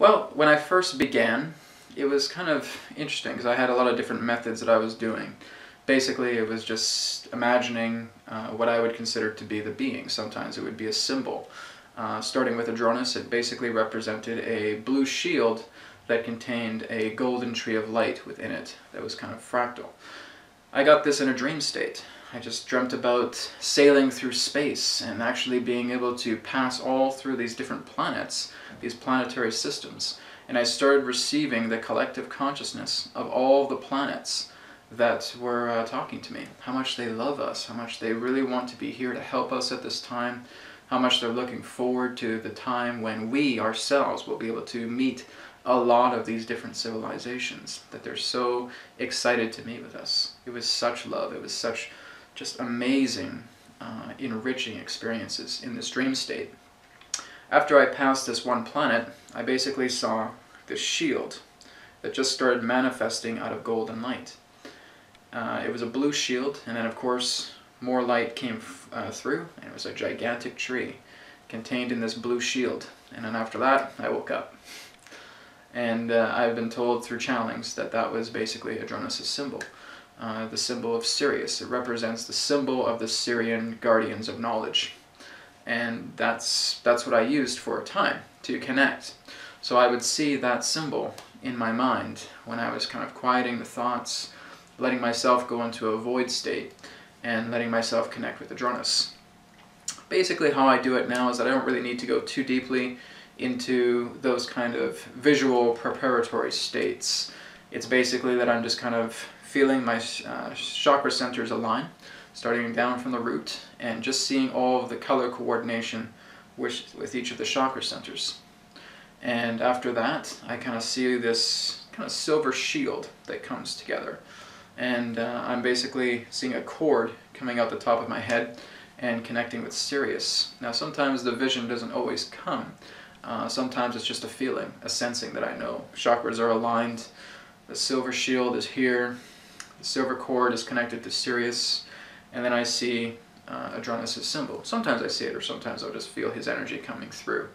Well, when I first began, it was kind of interesting because I had a lot of different methods that I was doing. Basically, it was just imagining what I would consider to be the being. Sometimes it would be a symbol. Starting with Adronis, it basically represented a blue shield that contained a golden tree of light within it that was kind of fractal. I got this in a dream state. I just dreamt about sailing through space and actually being able to pass all through these different planets, these planetary systems. And I started receiving the collective consciousness of all the planets that were talking to me. How much they love us, how much they really want to be here to help us at this time, how much they're looking forward to the time when we ourselves will be able to meet a lot of these different civilizations, that they're so excited to meet with us. It was such love, it was such just amazing, enriching experiences in this dream state. After I passed this one planet, I basically saw this shield that just started manifesting out of golden light. It was a blue shield, and then of course more light came through, and it was a gigantic tree contained in this blue shield. And then after that, I woke up. And I've been told through channelings that that was basically Adronis' symbol. The symbol of Sirius. It represents the symbol of the Syrian guardians of knowledge. And that's what I used for a time to connect. So I would see that symbol in my mind when I was kind of quieting the thoughts, letting myself go into a void state, and letting myself connect with Adronis. Basically how I do it now is that I don't really need to go too deeply into those kind of visual preparatory states. It's basically that I'm just kind of feeling my chakra centers align, starting down from the root, and just seeing all of the color coordination with each of the chakra centers. And after that, I kind of see this kind of silver shield that comes together. And I'm basically seeing a cord coming out the top of my head and connecting with Sirius. Now sometimes the vision doesn't always come. Sometimes it's just a feeling, a sensing that I know. Chakras are aligned, the silver shield is here, the silver cord is connected to Sirius, and then I see Adronis' symbol. Sometimes I see it, or sometimes I'll just feel his energy coming through.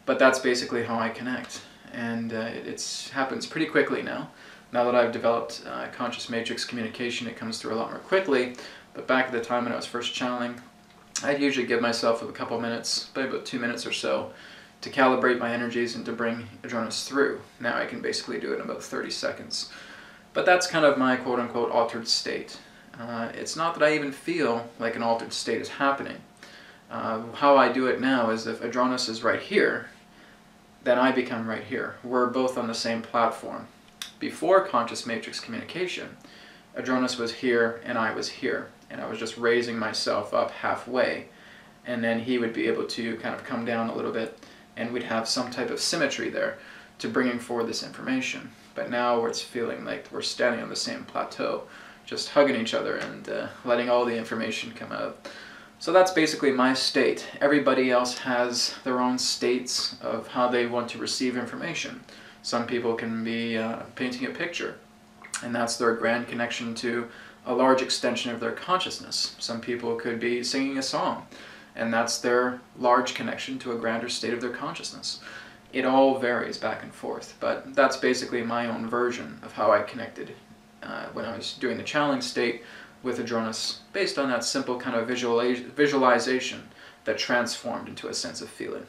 But that's basically how I connect. And it happens pretty quickly now. Now that I've developed conscious matrix communication, it comes through a lot more quickly. But back at the time when I was first channeling, I'd usually give myself a couple minutes, probably about 2 minutes or so, to calibrate my energies and to bring Adronis through. Now I can basically do it in about 30 seconds. But that's kind of my quote-unquote altered state. It's not that I even feel like an altered state is happening. How I do it now is if Adronis is right here, then I become right here. We're both on the same platform. Before conscious matrix communication, Adronis was here and I was here, and I was just raising myself up halfway, and then he would be able to kind of come down a little bit, and we'd have some type of symmetry there to bringing forward this information. But now it's feeling like we're standing on the same plateau, just hugging each other and letting all the information come out. So that's basically my state. Everybody else has their own states of how they want to receive information. Some people can be painting a picture, and that's their grand connection to a large extension of their consciousness. Some people could be singing a song, and that's their large connection to a grander state of their consciousness. It all varies back and forth, but that's basically my own version of how I connected when I was doing the channeling state with Adronis, based on that simple kind of visualization that transformed into a sense of feeling.